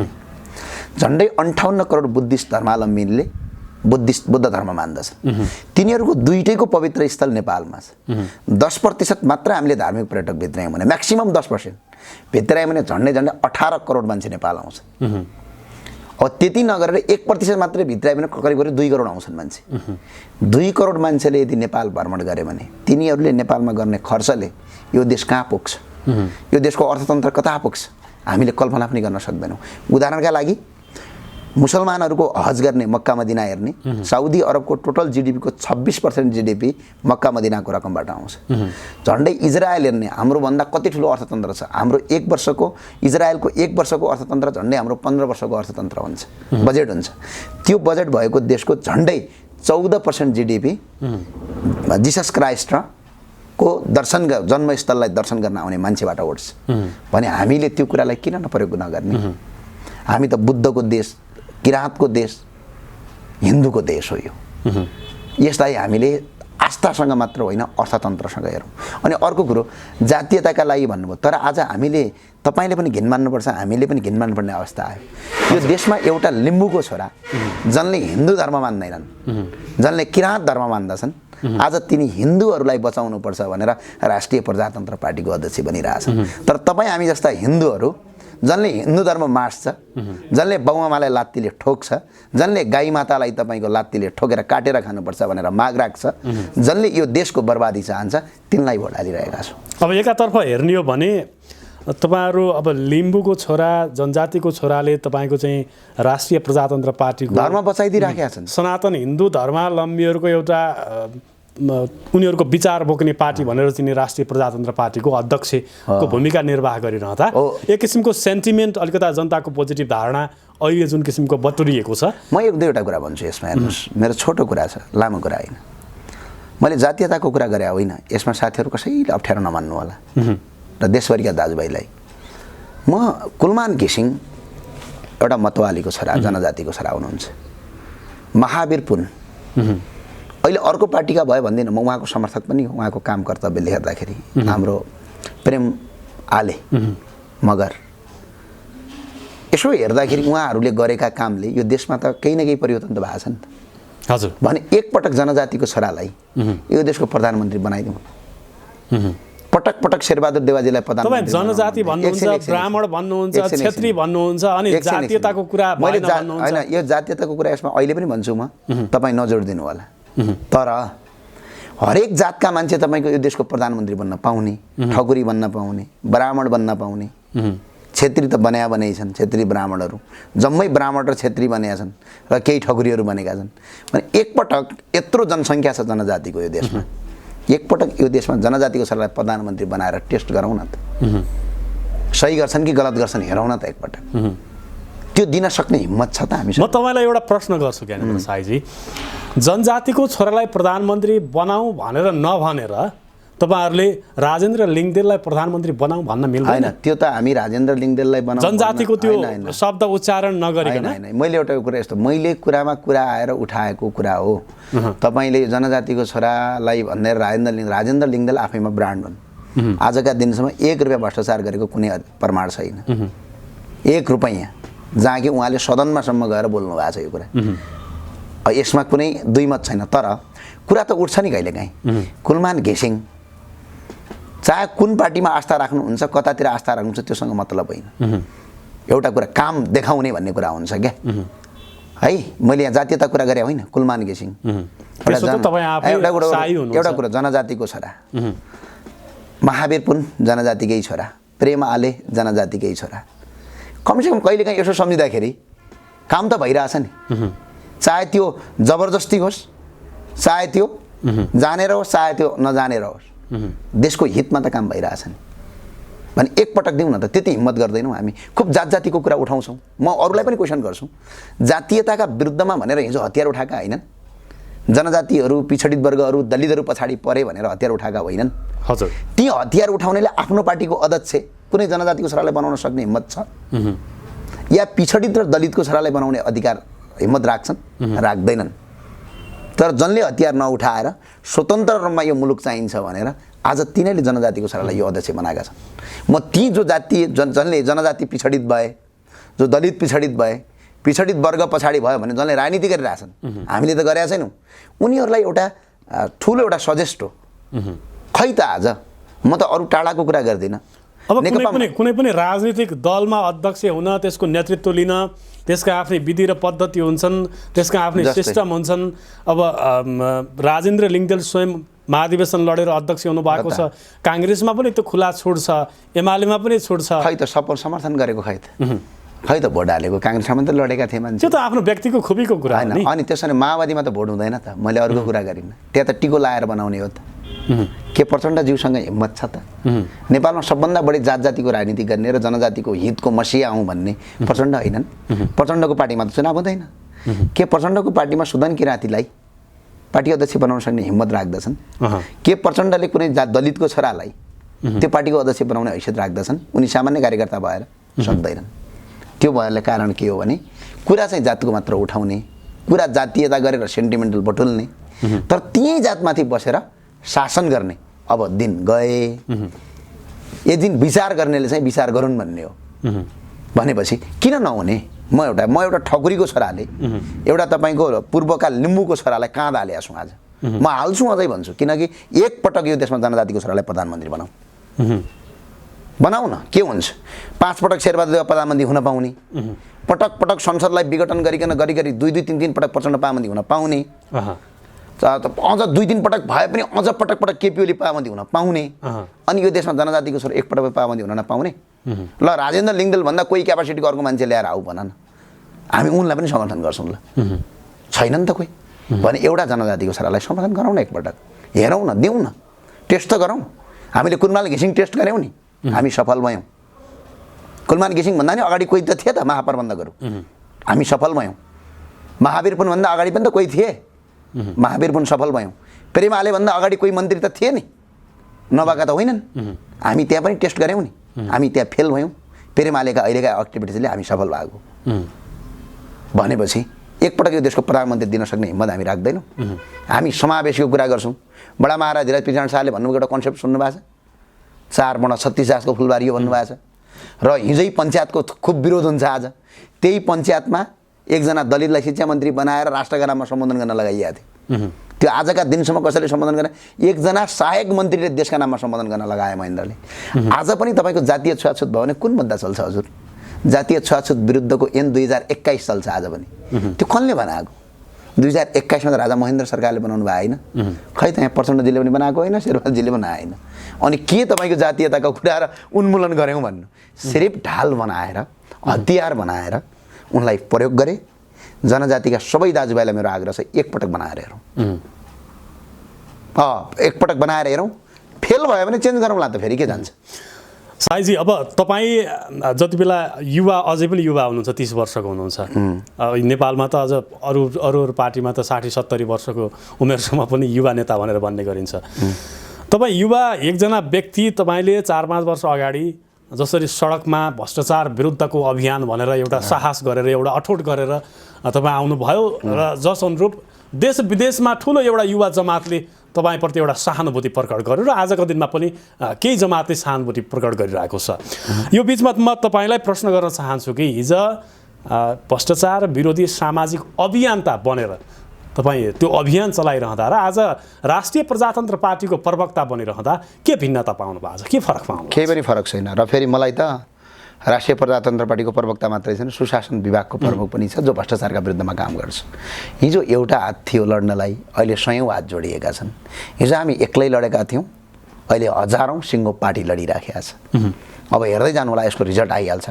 झन्डै 58 करोड बुद्धिस्ट धर्मावलम्बीले बुद्ध धर्म मान्दछन्। तिनीहरूको दुईटैको पवित्र स्थल नेपालमा छ। 10% मात्र हामीले धार्मिक पर्यटक भित्रायौँ भने, म्याक्सिमम 10% भित्रायौँ भने झन्डै 18 करोड मान्छे नेपाल आउँछ। अब त्यति नगरेर 1% मात्रै भित्रायो भने करिब 2 करोड आउँछन् मान्छे। 2 करोड मान्छेले यदि नेपाल भ्रमण गरे भने तिनीहरूले नेपालमा गर्ने खर्चले यो देश कहाँ पुग्छ, यो देशको अर्थतन्त्र कता पुग्छ, हामीले कल्पना पनि गर्न सक्दैनौँ। उदाहरणका लागि मुसलमानहरूको हज गर्ने, मक्का मदिना हेर्ने, साउदी अरबको टोटल जिडिपीको 26% जिडिपी मक्का मदिनाको रकमबाट आउँछ। झन्डै इजरायल हेर्ने, हाम्रोभन्दा कति ठुलो अर्थतन्त्र छ। हाम्रो 1 वर्षको, इजरायलको 1 वर्षको अर्थतन्त्र झन्डै हाम्रो 15 वर्षको अर्थतन्त्र हुन्छ, बजेट हुन्छ। त्यो बजेट भएको देशको झन्डै 14% जिडिपी जिसस क्राइस्ट र को दर्शन जन्मस्थललाई दर्शन गर्न आउने मान्छेबाट उठ्छ भने हामीले त्यो कुरालाई किन नप्रयोग नगर्ने? हामी त बुद्धको देश, किराँतको देश, हिन्दूको देश हो यो। यसलाई हामीले आस्थासँग मात्र होइन अर्थतन्त्रसँग हेरौँ। अनि अर्को कुरो जातीयताका लागि भन्नुभयो, तर आज हामीले, तपाईँले पनि घिन मान्नुपर्छ, हामीले पनि घिन मान्नुपर्ने अवस्था आयो। यो देशमा एउटा लिम्बूको छोरा जसले हिन्दू धर्म मान्दैनन्, जसले किराँत धर्म मान्दछन्, आज तिनी हिन्दूहरूलाई बचाउनुपर्छ भनेर राष्ट्रिय प्रजातन्त्र पार्टीको अध्यक्ष बनिरहेछन्। तर तपाईँ हामी जस्ता हिन्दूहरू जसले हिन्दू धर्म मार्छ, जसले बाउआमालाई लात्तीले ठोक्छ, जसले गाई मातालाई तपाईँको लात्तीले ठोकेर काटेर खानुपर्छ भनेर माग राख्छ, जसले यो देशको बर्बादी चाहन्छ, तिनलाई भोट हालिरहेका छौँ। अब एकातर्फ हेर्ने हो भने तपाईँहरू अब लिम्बूको छोरा, जनजातिको छोराले तपाईँको चाहिँ राष्ट्रिय प्रजातन्त्र पार्टीको धर्म बचाइदिइराखेका छन्। सनातन हिन्दू धर्मावलम्बीहरूको एउटा उनीहरूको विचार बोक्ने पार्टी भनेर चाहिँ राष्ट्रिय प्रजातन्त्र पार्टीको अध्यक्षको भूमिका निर्वाह गरिरहँदा एक किसिमको सेन्टिमेन्ट, अलिकता जनताको पोजिटिभ धारणा अहिले जुन किसिमको बटुरिएको छ। म 1-2वटा कुरा भन्छु यसमा। हेर्नुहोस्, मेरो छोटो कुरा छ, लामो कुरा होइन। मैले जातीयताको कुरा गरे होइन, यसमा साथीहरू कसैले अप्ठ्यारो नमान्नु होला र देशभरिका दाजुभाइलाई। म कुलमान घिसिङ एउटा मतवालीको छोरा, जनजातिको छोरा हुनुहुन्छ। महावीर पुन अहिले अर्को पार्टीका भयो भन्दिनँ, म उहाँको समर्थक पनि हो। उहाँको काम कर्तव्यले हेर्दाखेरि हाम्रो प्रेम आले मगर यसो हेर्दाखेरि उहाँहरूले गरेका कामले यो देशमा त केही न केही परिवर्तन त भएको छ नि त। हजुर, भने एकपटक जनजातिको छोरालाई यो देशको प्रधानमन्त्री बनाइदिउँ। पटक पटक शेरबहादुर देवाजीलाई प्रधानमन्त्री, जनजाति भन्नुहुन्छ, ब्राह्मण भन्नुहुन्छ, क्षेत्री भन्नुहुन्छ, अनि जातीयताको कुरा होइन, यो जातीयताको कुरा यसमा अहिले पनि भन्छु म, तपाईँ नजोडिदिनु होला। तर हरेक जातका मान्छे तपाईँको यो देशको प्रधानमन्त्री बन्न पाउने, ठकुरी बन्न पाउने, ब्राह्मण बन्न पाउने, क्षेत्री त बनाए छन्। क्षेत्री ब्राह्मणहरू जम्मै ब्राह्मण र क्षेत्री बनेका छन् र केही ठकुरीहरू बनेका छन्। भने एकपटक यत्रो जनसङ्ख्या छ जनजातिको यो देशमा, एकपटक यो देशमा जनजातिको छोरालाई प्रधानमन्त्री बनाएर टेस्ट गरौँ न त। सही गर्छन् कि गलत गर्छन् हेरौँ न त एकपटक। त्यो दिन सक्ने हिम्मत छ त हामीसँग? म तपाईँलाई एउटा प्रश्न गर्छु ज्ञानेन्द्र साईजी, जनजातिको छोरालाई प्रधानमन्त्री बनाऊ भनेर नभनेर तपाईँहरूले राजेन्द्र लिङ्गदेललाई प्रधानमन्त्री बनाऊ भन्न मिल्दैन? होइन, त्यो त हामी राजेन्द्र लिङ्गदेललाई बनाऊ जनजातिको त्यो शब्द उच्चारण नगरिकन। होइन, मैले एउटा कुरा यस्तो, मैले कुरामा कुरा आएर उठाएको कुरा हो। तपाईँले जनजातिको छोरालाई भनेर राजेन्द्र लिङ्गदेल आफैमा ब्रान्ड हुन्। आजका दिनसम्म 1 रुपियाँ भ्रष्टाचार गरेको कुनै प्रमाण छैन, 1 रुपियाँ, जहाँ कि उहाँले सदनमासम्म गएर बोल्नु भएको छ यो कुरा। यसमा कुनै दुई मत छैन। तर कुरा त उठ्छ नि कहिलेकाहीँ। कुलमान घिसिङ चाहे कुन पार्टीमा आस्था राख्नुहुन्छ, कतातिर आस्था राख्नुहुन्छ, त्योसँग मतलब होइन। एउटा कुरा काम देखाउने भन्ने कुरा हुन्छ क्या है। मैले यहाँ जातीयता कुरा गरेँ होइन, कुलमान घिसिङ एउटा कुरा जनजातिको छोरा, महावीर पुन जनजातिकै छोरा, प्रेम आले जनजातिकै छोरा। कमसेकम कहिलेकाहीँ यसो सम्झिँदाखेरि काम त भइरहेछ नि। चाहे त्यो जबरजस्ती होस्, चाहे त्यो जानेर होस्, चाहे त्यो नजानेर होस्, देशको हितमा त काम भइरहेछ नि। भने एकपटक दिउँ न त। त्यति हिम्मत गर्दैनौँ हामी। खुब जातजातिको कुरा उठाउँछौँ। म अरूलाई पनि क्वेसन गर्छु, जातीयताका विरुद्धमा भनेर हिजो हतियार उठाएका होइनन्? जनजातिहरू, पिछडित वर्गहरू, दलितहरू पछाडि परे भनेर हतियार उठाएका होइनन्? हजुर। ती हतियार उठाउनेले आफ्नो पार्टीको अध्यक्ष कुनै जनजातिको छोरालाई बनाउन सक्ने हिम्मत छ? या पछाडित र दलितको छोरालाई बनाउने अधिकार हिम्मत राख्छन् राख्दैनन्। तर जनले हतियार नउठाएर स्वतन्त्र रूपमा यो मुलुक चाहिन्छ भनेर आज तिनीहरूले जनजातिको छोरालाई यो अध्यक्ष बनाएका छन्। म ती जो जातीय जनले जनजाति पछाडित भए, जो दलित पछाडित भए, पछाडित वर्ग पछाडि भयो भने जनले राजनीति गरिरहेछन्, हामीले त गरेका छैनौँ, उनीहरूलाई एउटा ठुलो एउटा सजेस्ट हो। खै त आज म त अरू टाढाको कुरा गर्दिनँ। अब कुनै पनि राजनीतिक दलमा अध्यक्ष हुन, त्यसको नेतृत्व लिन त्यसका आफ्नै विधि र पद्धति हुन्छन्, त्यसका आफ्नै सिस्टम हुन्छन्। अब राजेन्द्र लिङ्गदेल स्वयं महाधिवेशन लडेर अध्यक्ष हुनुभएको छ, काङ्ग्रेसमा पनि त्यो खुला छुट छ, एमालेमा पनि छुट छ। खै त समर्थन गरेको खै त भोट हालेको, काङ्ग्रेसमा त लडेका थिए मान्छे। त्यो त आफ्नो व्यक्तिको खुबीको कुरा होइन। अनि त्यसो भने माओवादीमा त भोट हुँदैन त, मैले अरूको कुरा गरिनँ। त्यहाँ त टिको लाएर बनाउने हो त। के प्रचण्डज्यूसँग हिम्मत छ त? नेपालमा सबभन्दा बढी जातजातिको राजनीति गर्ने र जनजातिको हितको मसिया आउँ भन्ने प्रचण्ड होइनन्? प्रचण्डको पार्टीमा त चुनाव हुँदैन। के प्रचण्डको पार्टीमा सुदन किराँतीलाई पार्टी अध्यक्ष बनाउन सक्ने हिम्मत राख्दछन्? के प्रचण्डले कुनै दलितको छोरालाई त्यो पार्टीको अध्यक्ष बनाउने हैसियत राख्दछन्? उनी सामान्य कार्यकर्ता भएर सक्दैनन्। त्यो भएरले कारण के हो भने कुरा चाहिँ जातको मात्र उठाउने, कुरा जातीयता गरेर सेन्टिमेन्टल बटुल्ने, तर त्यही जातमाथि बसेर शासन गर्ने अब दिन गए। यो दिन विचार गर्नेले चाहिँ विचार गरून् भन्ने हो। भनेपछि किन नहुने? म एउटा ठकुरीको छोराले एउटा तपाईँको पूर्वका लिम्बूको छोरालाई कहाँ हालेको छु आज? म हाल्छु अझै भन्छु, किनकि एकपटक यो देशमा जनजातिको छोरालाई प्रधानमन्त्री बनाऊ न, के हुन्छ? 5 पटक शेरबहादुर प्रधानमन्त्री हुन पाउने, पटक पटक संसदलाई विघटन गरिकन गरी 2-3 पटक प्रचण्ड प्रधानमन्त्री हुन पाउने, अझ 2-3 पटक भए पनि अझ पटक केपी ओली प्रधानमन्त्री हुन पाउने। अनि यो देशमा जनजातिको छोरा एकपटक प्रधानमन्त्री हुन नपाउने? ल राजेन्द्र लिङ्गदेल भन्दा कोही क्यापासिटीको अर्को मान्छे ल्याएर आऊ भन न, हामी उनलाई पनि समर्थन गर्छौँ। ल छैन नि त कोही भने एउटा जनजातिको छोरालाई समर्थन गरौँ न, एकपटक हेरौँ न, दिउँ न, टेस्ट त गरौँ। हामीले कुलमान घिसिङ टेस्ट गऱ्यौँ नि, हामी सफल भयौँ। कुलमान घिसिङ भन्दा नि अगाडि कोही त थिए त महाप्रबन्धकहरू, हामी सफल भयौँ। महावीर पुन भन्दा अगाडि पनि त कोही थिए, महावीर पुन सफल भयौँ। प्रेमाले भन्दा अगाडि कोही मन्त्री त थिए नि, नभएका त होइनन्। हामी त्यहाँ पनि टेस्ट गऱ्यौँ नि, हामी त्यहाँ फेल भयौँ। प्रेमालेका अहिलेका एक्टिभिटिजले हामी सफल भएको भनेपछि एकपटक यो देशको प्रधानमन्त्री दिन सक्ने हिम्मत हामी राख्दैनौँ। हामी समावेशीको कुरा गर्छौँ। बडा महाराज धीरज पिछाण शाहले भन्नुभएको एउटा कन्सेप्ट सुन्नुभएको छ, 4 बडा 36 जातको फुलबारी हो भन्नुभएको छ। र हिजै पञ्चायतको खुब विरोध हुन्छ। आज त्यही पञ्चायतमा एकजना दलितलाई शिक्षा मन्त्री बनाएर राष्ट्रका नाममा सम्बोधन गर्न लगाइएको थियो। त्यो आजका दिनसम्म कसैले सम्बोधन गर्ने? एकजना सहायक मन्त्रीले देशका नाममा सम्बोधन गर्न लगाए महेन्द्रले। आज पनि तपाईँको जातीय छुवाछुत भयो भने कुन मुद्दा चल्छ हजुर? जातीय छुवाछुत विरुद्धको ऐन 2021 चल्छ आज पनि। त्यो कसले बनाएको? 2021 मा त राजा महेन्द्र सरकारले बनाउनु भयो होइन? खै त यहाँ प्रचण्डजीले पनि बनाएको होइन, शेरबहादुरजीले बनाए होइन। अनि के तपाईँको जातीयताको कुरा र उन्मूलन गऱ्यौँ भन्नु? सिर्फ ढाल बनाएर, हतियार बनाएर उनलाई प्रयोग गरे। जनजातिका सबै दाजुभाइलाई मेरो आग्रह छ, एकपटक बनाएर हेरौँ। एकपटक बनाएर हेरौँ, फेल भयो भने चेन्ज गरौँला त, फेरि के जान्छ? साईजी, अब तपाईँ जति बेला युवा, अझै पनि युवा हुनुहुन्छ, 30 वर्षको हुनुहुन्छ। नेपालमा त अझ अरू पार्टीमा त 60-70 वर्षको उमेरसम्म पनि युवा नेता भनेर भन्ने गरिन्छ। तपाईँ युवा एकजना व्यक्ति, तपाईँले 4-5 वर्ष अगाडि जसरी सडकमा भ्रष्टाचार विरुद्धको अभियान भनेर एउटा साहस गरेर, एउटा अठोट गरेर तपाईँ आउनुभयो र जस अनुरूप देश विदेशमा ठुलो एउटा युवा जमातले तपाईँप्रति एउटा सहानुभूति प्रकट गर्यो र आजको दिनमा पनि केही जमातले सहानुभूति प्रकट गरिरहेको छ। यो बिचमा म तपाईँलाई प्रश्न गर्न चाहन्छु कि हिजो भ्रष्टाचार विरोधी सामाजिक अभियान्ता बनेर तपाईँ त्यो अभियान चलाइरहँदा र आज राष्ट्रिय प्रजातन्त्र पार्टीको प्रवक्ता बनिरहँदा के भिन्नता पाउनु भएको छ? के फरक पाउनु? केही पनि फरक छैन। र फेरि मलाई त राष्ट्रिय प्रजातन्त्र पार्टीको प्रवक्ता मात्रै छैन, सुशासन विभागको प्रमुख पनि छ, जो भ्रष्टाचारका विरुद्धमा काम गर्छ। हिजो एउटा हात थियो लड्नलाई, अहिले 100औं हात जोडिएका छन्। हिजो हामी एक्लै लडेका थियौँ, अहिले हजारौं सिङ्गो पार्टी लडिराखेका छ। अब हेर्दै जानु होला, यसको रिजल्ट आइहाल्छ।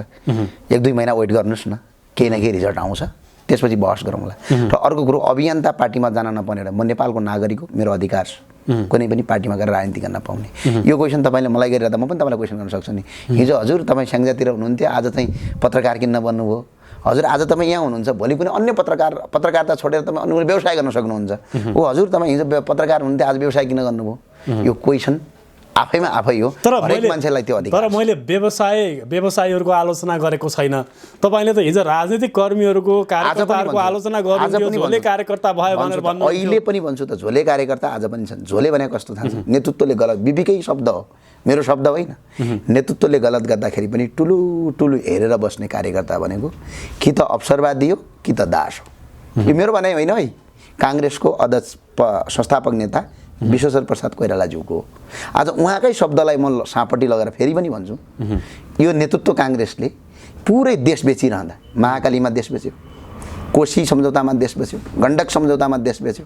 1-2 महिना वेट गर्नुहोस् न, केही न केही रिजल्ट आउँछ, त्यसपछि बहस गरौँला। र अर्को कुरो, अभियन्ता पार्टीमा जान नपर्ने, म नेपालको नागरिक हो, मेरो अधिकार छ कुनै पनि पार्टीमा गएर राजनीति गर्न पाउने। यो क्वेसन तपाईँले मलाई गरिरहँदा म पनि तपाईँलाई क्वेसन गर्न सक्छु नि। हिजो हजुर तपाईँ स्याङ्जातिर हुनुहुन्थ्यो, आज चाहिँ पत्रकार किन्न बन्नुभयो। हजुर आज तपाईँ यहाँ हुनुहुन्छ, भोलि कुनै अन्य पत्रकारिता छोडेर तपाईँ अन्य व्यवसाय गर्न सक्नुहुन्छ। ओ हजुर तपाईँ हिजो पत्रकार हुनुहुन्थ्यो, आज व्यवसाय किन गर्नुभयो? यो क्वेसन आफैमा आफै हो, हरेक मान्छेलाई त्यो अधिकार। तर मैले व्यवसायीहरूको आलोचना गरेको छैन। तपाईँले त हिजो राजनीतिक कर्मीहरूको कार्यकर्ताहरूको आलोचना गर्नुहुन्थ्यो, झोले कार्यकर्ता भयो भनेर भन्नु। अहिले पनि भन्छु त, झोले कार्यकर्ता आज पनि छन्। झोले भनेको कस्तो थाहा छ? नेतृत्वले गलत, बिबीकै शब्द हो, मेरो शब्द होइन। नेतृत्वले गलत गर्दाखेरि पनि ठुलो ठुलो हेरेर बस्ने कार्यकर्ता भनेको कि त अवसरवादी हो कि त दास हो। यो मेरो भनाइ होइन है, काङ्ग्रेसको अध्यक्ष संस्थापक नेता विश्वेश्वर प्रसाद कोइरालाज्यूको। आज उहाँकै शब्दलाई म सापट्टि लगाएर फेरि पनि भन्छु, यो नेतृत्व काङ्ग्रेसले पुरै देश बेचिरहँदा महाकालीमा देश बेच्यो, कोशी सम्झौतामा देश बेच्यो, गण्डक सम्झौतामा देश बेच्यो,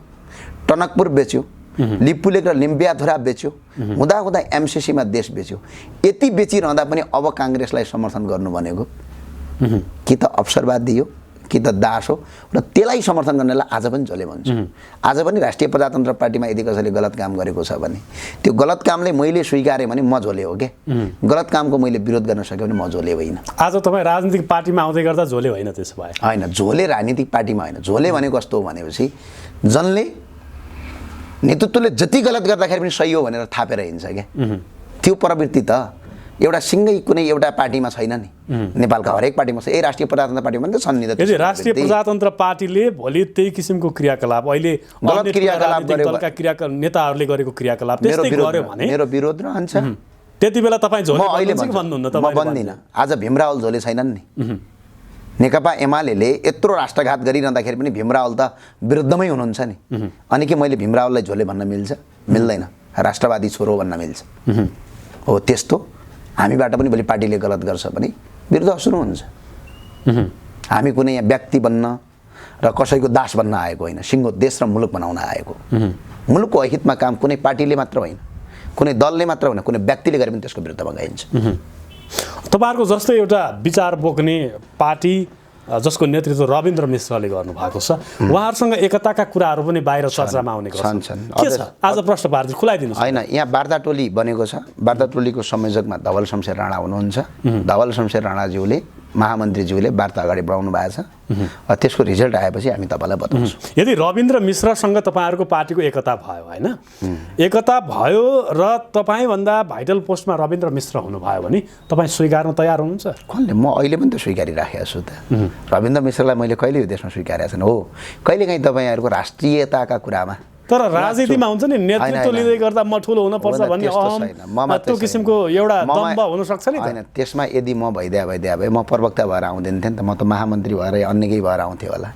टनकपुर बेच्यो, लिपुलेक र लिम्बियाधुरा बेच्यो, हुँदा एमसिसीमा देश बेच्यो। यति बेचिरहँदा पनि अब काङ्ग्रेसलाई समर्थन गर्नु भनेको कि त अवसरवादी हो कि त दास हो, र त्यसलाई समर्थन गर्नेलाई आज पनि झोले भन्छु। आज पनि राष्ट्रिय प्रजातन्त्र पार्टीमा यदि कसैले गलत काम गरेको छ भने त्यो गलत कामले मैले स्वीकारेँ भने म झोले हो के, गलत कामको मैले विरोध गर्न सक्यो भने म झोले होइन। आज तपाईँ राजनीतिक पार्टीमा आउँदै गर्दा झोले होइन त्यसो भए? होइन, झोले राजनीतिक पार्टीमा होइन। झोले भनेको कस्तो हो भनेपछि जनले नेतृत्वले जति गलत गर्दाखेरि पनि सही हो भनेर थापेर हिँड्छ क्या, त्यो प्रवृत्ति त एउटा सिङ्गै कुनै एउटा पार्टीमा छैन नि। नेपालका हरेक पार्टीमा छ, यही राष्ट्रिय प्रजातन्त्र पार्टीमा पनि त छन् नि त। यदि राष्ट्रिय प्रजातन्त्र पार्टीले भोलि त्यही किसिमको क्रियाकलाप, अहिले गलत क्रियाकलाप नेताहरूले गरेको क्रियाकलाप त्यस्तै गर्यो भने मेरो विरोध रहन्छ। त्यति बेला तपाईँ झोले अहिले भन्नुहुन्न? म भन्दिनँ। आज भीमरावल झोले छैनन् नि। नेकपा एमाले यत्रो राष्ट्रघात गरिरहँदाखेरि पनि भीमरावल त विरुद्धमै हुनुहुन्छ नि। अनि के मैले भीमरावललाई झोले भन्न मिल्छ? मिल्दैन। राष्ट्रवादी छोरो भन्न मिल्छ। हो त्यस्तो हामीबाट पनि भोलि पार्टीले गलत गर्छ भने विरुद्ध सुरु हुन्छ। हामी कुनै यहाँ व्यक्ति बन्न र कसैको दास बन्न आएको होइन, सिङ्गो देश र मुलुक बनाउन आएको। मुलुकको हितमा काम कुनै पार्टीले मात्र होइन, कुनै दलले मात्र होइन, कुनै व्यक्तिले गरे पनि त्यसको विरुद्धमा गइन्छ। तपाईँहरूको जस्तै एउटा विचार बोक्ने पार्टी जसको नेतृत्व रविन्द्र मिश्रले गर्नुभएको छ, उहाँहरूसँग एकताका कुराहरू पनि बाहिर चर्चामा आउने छन्। के छ आज प्रश्न पार्टी खुलाइदिनुहोस्। होइन, यहाँ वार्ता टोली बनेको छ। वार्ता टोलीको संयोजकमा धवल शमशेर राणा हुनुहुन्छ। धवल शमशेर राणाज्यूले, महामन्त्रीज्यूले वार्ता अगाडि बढाउनु भएको छ। त्यसको रिजल्ट आएपछि हामी तपाईँलाई बताउँछौँ। यदि रविन्द्र मिश्रसँग तपाईँहरूको पार्टीको एकता भयो होइन, एकता भयो र तपाईँभन्दा भाइटल पोस्टमा रविन्द्र मिश्र हुनुभयो भने तपाईँ स्वीकार्न तयार हुनुहुन्छ? कसले? म अहिले पनि त स्वीकारिराखेको छु त। रविन्द्र मिश्रलाई मैले कहिले यो देशमा स्वीकारेको छैन। हो, कहिलेकाहीँ तपाईँहरूको राष्ट्रियताका कुरामा, तर राजनीतिमा हुन्छ नि, नेतृत्व लिँदै गर्दा म ठुलो हुनुपर्छ भन्ने त्यो किसिमको एउटा दम्भ हुन सक्छ नि। होइन, त्यसमा यदि म भइदिए भए म प्रवक्ता भएर आउँदैन थिएँ नि त, म त महामन्त्री भएर अन्य केही भएर आउँथेँ होला।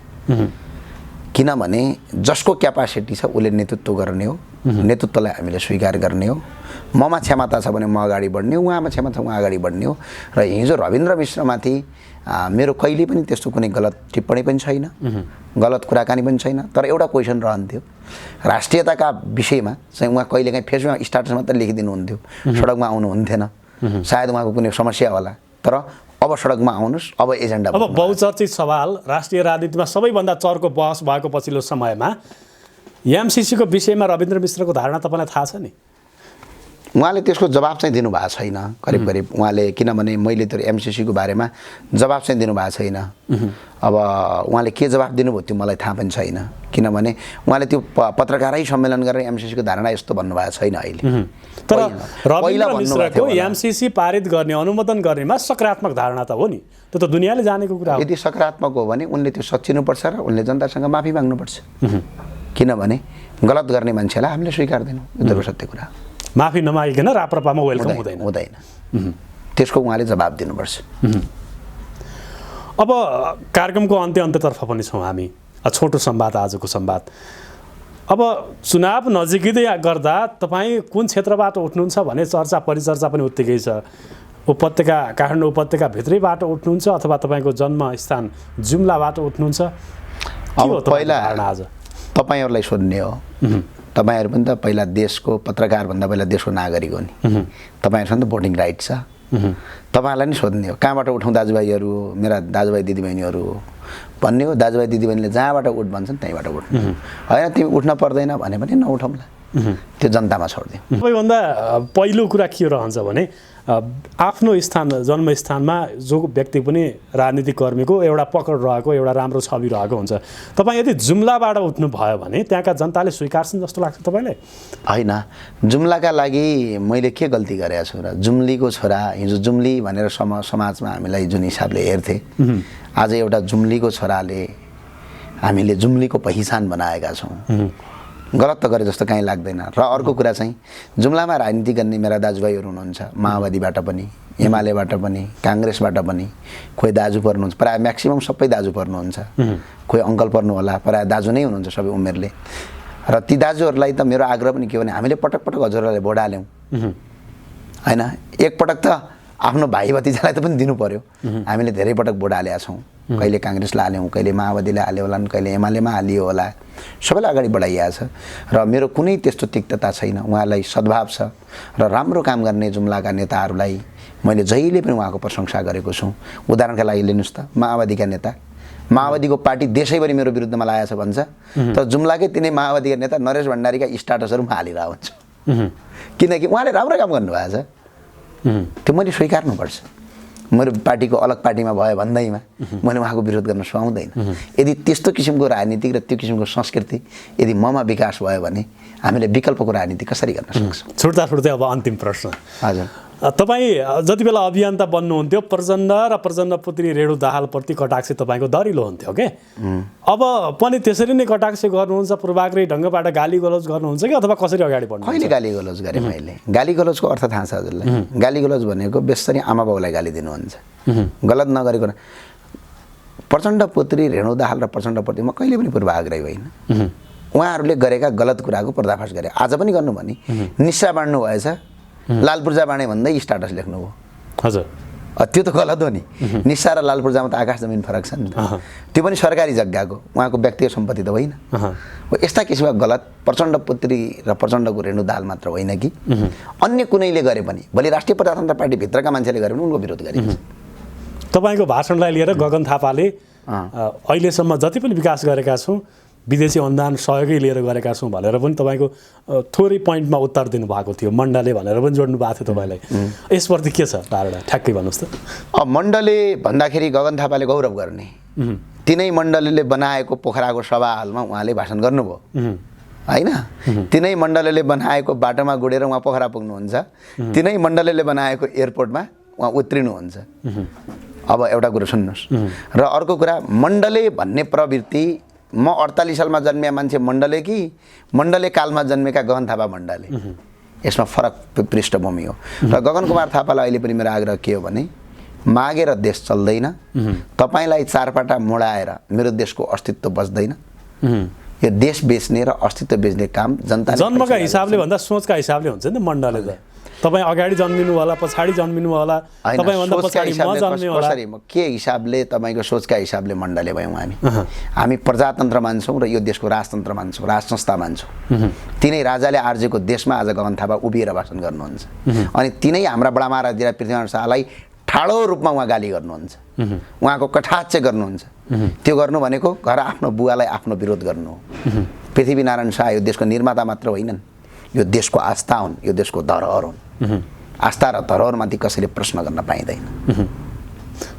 किनभने जसको क्यापासिटी छ उसले नेतृत्व गर्ने हो, नेतृत्वलाई हामीले स्वीकार गर्ने हो। ममा क्षमता छ भने म अगाडि बढ्ने हो, उहाँमा क्षमता छ उहाँ अगाडि बढ्ने हो। र हिजो रविन्द्र मिश्रमाथि मेरो कहिले पनि त्यस्तो कुनै गलत टिप्पणी पनि छैन, गलत कुराकानी पनि छैन। तर एउटा क्वेसन रहन्थ्यो, राष्ट्रियताका विषयमा चाहिँ उहाँ कहिलेकाहीँ फेसबुकमा स्टाटस मात्रै लेखिदिनुहुन्थ्यो, सडकमा आउनुहुन्थेन। सायद उहाँको कुनै समस्या होला, तर अब सडकमा आउनुहोस्, अब एजेन्डा। अब बहुचर्चित सवाल, राष्ट्रिय राजनीतिमा सबैभन्दा चर्को बहस भएको पछिल्लो समयमा एमसिसीको विषयमा रविन्द्र मिश्रको धारणा तपाईँलाई थाहा छ नि? उहाँले त्यसको जवाब चाहिँ दिनुभएको छैन करिब उहाँले, किनभने मैले त्यो एमसिसीको बारेमा जवाब चाहिँ दिनुभएको छैन। अब उहाँले के जवाब दिनुभयो त्यो मलाई थाहा पनि छैन, किनभने उहाँले त्यो पत्रकारै सम्मेलन गरेर एमसिसीको धारणा यस्तो भन्नुभएको छैन अहिले। तर रविन्द्र मिश्रको एमसिसी पारित गर्ने, अनुमोदन गर्नेमा सकारात्मक धारणा त हो नि, त्यो त दुनियाँले जानेको कुरा हो। यदि सकारात्मक हो भने उनले त्यो सच्चिनुपर्छ र उनले जनतासँग माफी माग्नुपर्छ, किनभने गलत गर्ने मान्छेलाई हामीले स्वीकार्दैनौँ, यो त सत्य कुरा। माफी नमागिकन राप्रपामा वेलकम हुँदैन, त्यसको उहाँले जवाब दिनुपर्छ। अब कार्यक्रमको अन्त्यतर्फ पनि छौँ हामी, छोटो संवाद, आजको संवाद। अब चुनाव नजिकै गर्दा तपाईँ कुन क्षेत्रबाट उठ्नुहुन्छ भने चर्चा परिचर्चा पनि उत्तिकै छ। उपत्यका, काठमाडौँ उपत्यका भित्रैबाट उठ्नुहुन्छ अथवा तपाईँको जन्मस्थान जुम्लाबाट उठ्नुहुन्छ? अब पहिला आज तपाईँहरूलाई सोध्ने हो, तपाईँहरू पनि त पहिला देशको पत्रकारभन्दा पहिला देशको नागरिक हो नि, तपाईँहरूसँग त भोटिङ राइट छ। तपाईँहरूलाई नि सोध्ने हो, कहाँबाट उठौँ दाजुभाइहरू, मेरा दाजुभाइ दिदीबहिनीहरू भन्ने हो। दाजुभाइ दिदीबहिनीले जहाँबाट उठ भन्छन् त्यहीँबाट उठ्नु होइन, तिमी उठ्न पर्दैन भने पनि नउठौँला, त्यो जनतामा छोडिदिउँ। सबैभन्दा पहिलो कुरा के रहन्छ भने आफ्नो स्थान जन्मस्थानमा जो व्यक्ति पनि राजनीतिक कर्मीको एउटा पकड रहेको एउटा राम्रो छवि रहेको हुन्छ। तपाईँ यदि जुम्लाबाट उठ्नु भयो भने त्यहाँका जनताले स्वीकार्छन् जस्तो लाग्छ तपाईँलाई? होइन, जुम्लाका लागि मैले के गल्ती गरेको छु र जुम्लीको छोरा हिजो जुम्ली भनेर समाजमा हामीलाई जुन हिसाबले हेर्थे, आज एउटा जुम्लीको छोराले हामीले जुम्लीको पहिचान बनाएका छौँ। गलत त गरे जस्तो काहीँ लाग्दैन। र अर्को कुरा चाहिँ जुम्लामा राजनीति गर्ने मेरा दाजुभाइहरू हुनुहुन्छ, माओवादीबाट पनि, एमालेबाट पनि, काङ्ग्रेसबाट पनि। कोही दाजु पर्नुहुन्छ, प्रायः म्याक्सिमम् सबै दाजु पर्नुहुन्छ, कोही अङ्कल पर्नु होला, प्रायः दाजु नै हुनुहुन्छ सबै उमेरले। र ती दाजुहरूलाई त मेरो आग्रह पनि के भने हामीले पटक पटक हजुरहरूलाई भोट हाल्यौँ होइन, एकपटक त आफ्नो भाइ भतिजालाई त पनि दिनु पर्यो। हामीले धेरै पटक भोट हालेका छौँ, कहिले काङ्ग्रेसलाई हाल्यौँ, कहिले माओवादीले हाल्यो होला, कहिले एमालेमा हालियो होला, सबैलाई अगाडि बढाइएको छ। र मेरो कुनै त्यस्तो तिक्तता छैन, उहाँलाई सद्भाव छ। र राम्रो काम गर्ने जुम्लाका नेताहरूलाई मैले जहिले पनि उहाँको प्रशंसा गरेको छु। उदाहरणका लागि लिनुहोस् त, माओवादीका नेता, माओवादीको पार्टी देशैभरि मेरो विरुद्धमा लागेको छ भन्छ, तर जुम्लाकै तिनै माओवादीका नेता नरेश भण्डारीका स्टाटसहरू हालिरहेको हुन्छ, किनकि उहाँले राम्रो काम गर्नुभएको छ। त्यो मैले स्वीकार्नुपर्छ। मेरो पार्टीको अलग पार्टीमा भयो भन्दैमा मैले उहाँको विरोध गर्न सुहाउँदैन। यदि त्यस्तो किसिमको राजनीतिक र त्यो किसिमको संस्कृति यदि ममा विकास भयो भने हामीले विकल्पको राजनीति कसरी गर्न सक्छौँ? छुट्दा अब अन्तिम प्रश्न। हजुर, तपाईँ जति बेला अभियन्ता बन्नुहुन्थ्यो प्रचण्ड र प्रचण्ड पुत्री रेणु दाहालप्रति कटाक्ष तपाईँको दरिलो हुन्थ्यो के? अब पनि त्यसरी नै कटाक्ष गर्नुहुन्छ, पूर्वाग्रही ढङ्गबाट गाली गलौज गर्नुहुन्छ कि अथवा कसरी अगाडि बढ्नुहुन्छ? कहिले गाली गलौज गरेँ मैले? गाली गलौजको अर्थ थाहा छ हजुरलाई? गाली गलौज भनेको बेसरी आमा बाउलाई गाली दिनुहुन्छ, गलत नगरेको। प्रचण्ड पुत्री रेणु दाहाल र प्रचण्डप्रति म कहिले पनि पूर्वाग्रही होइन। उहाँहरूले गरेका गलत कुराको पर्दाफास गरे, आज पनि गर्नु भने निस्सा बाँड्नु भएछ, लाल पूर्जा बाँडे भन्दै स्टाटस लेख्नुभयो। हजुर, त्यो त गलत हो नि। निस्सा र लाल पूर्जामा त आकाश जमिन फरक छ नि त। त्यो पनि सरकारी जग्गाको, उहाँको व्यक्तिगत सम्पत्ति त होइन। यस्ता किसिमका गलत प्रचण्ड पुत्री र प्रचण्डको रेणु दाहाल मात्र होइन कि अन्य कुनैले गरे पनि, भोलि राष्ट्रिय प्रजातन्त्र पार्टीभित्रका मान्छेले गरे पनि उनको विरोध गरिन्छ। तपाईँको भाषणलाई लिएर गगन थापाले अहिलेसम्म जति पनि विकास गरेका छौँ विदेशी अनुदान सहयोगै लिएर गरेका छौँ भनेर पनि तपाईँको थोरै पोइन्टमा उत्तर दिनुभएको थियो। मण्डले भनेर पनि जोड्नु भएको थियो तपाईँलाई। यसप्रति के छ धारणा, ठ्याक्कै भन्नुहोस् त। मण्डले भन्दाखेरि गगन थापाले गौरव गर्ने, तिनै मण्डलले बनाएको पोखराको सभा हलमा उहाँले भाषण गर्नुभयो होइन। तिनै मण्डलले बनाएको बाटोमा गुडेर उहाँ पोखरा पुग्नुहुन्छ, तिनै मण्डलले बनाएको एयरपोर्टमा उहाँ उत्रिनुहुन्छ। अब एउटा कुरो सुन्नुहोस्। र अर्को कुरा, मण्डले भन्ने प्रवृत्ति म 48 सालमा जन्मिया मान्छे मण्डले कि मण्डले कालमा जन्मेका गगन थापा मण्डले, यसमा फरक पृष्ठभूमि हो। र गगन कुमार थापालाई अहिले पनि मेरो आग्रह के हो भने मागेर देश चल्दैन, तपाईँलाई चारपाटा मोडाएर मेरो देशको अस्तित्व बच्दैन। यो देश बेच्ने र अस्तित्व बेच्ने काम जनताले जन्मका हिसाबले भन्दा सोचका हिसाबले हुन्छ नि मण्डले त। तपाईँ अगाडि जन्मिनु होला, पछाडि जन्मिनु होला, तपाईँभन्दा पछाडि म जन्मिनु होला। कसरी के हिसाबले तपाईँको सोचका हिसाबले मण्डले भयौँ हामी प्रजातन्त्र मान्छौँ र यो देशको राजतन्त्र मान्छौँ, राज संस्था मान्छौँ। तिनै राजाले आर्जेको देशमा आज गगन थापा उभिएर भाषण गर्नुहुन्छ अनि तिनै हाम्रा बडा महाराज पृथ्वीनारायण शाहलाई ठाडो रूपमा उहाँ गाली गर्नुहुन्छ, उहाँको कटाक्ष गर्नुहुन्छ। त्यो गर्नु भनेको घर आफ्नो बुवालाई आफ्नो विरोध गर्नु हो। पृथ्वीनारायण शाह यो देशको निर्माता मात्र होइनन्, यो देशको आस्था हुन्, यो देशको धरोहर हुन्। आस्था र धरोहरमाथि कसैले प्रश्न गर्न पाइँदैन।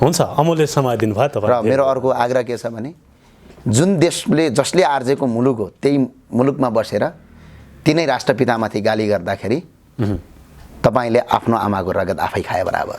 हुन्छ, अमूल्य समय दिनुभयो तपाईँ। र मेरो अर्को आग्रह के छ भने जुन देशले जसले आर्जेको मुलुक हो त्यही मुलुकमा बसेर तिनै राष्ट्रपितामाथि गाली गर्दाखेरि तपाईँले आफ्नो आमाको रगत आफै खाए बराबर।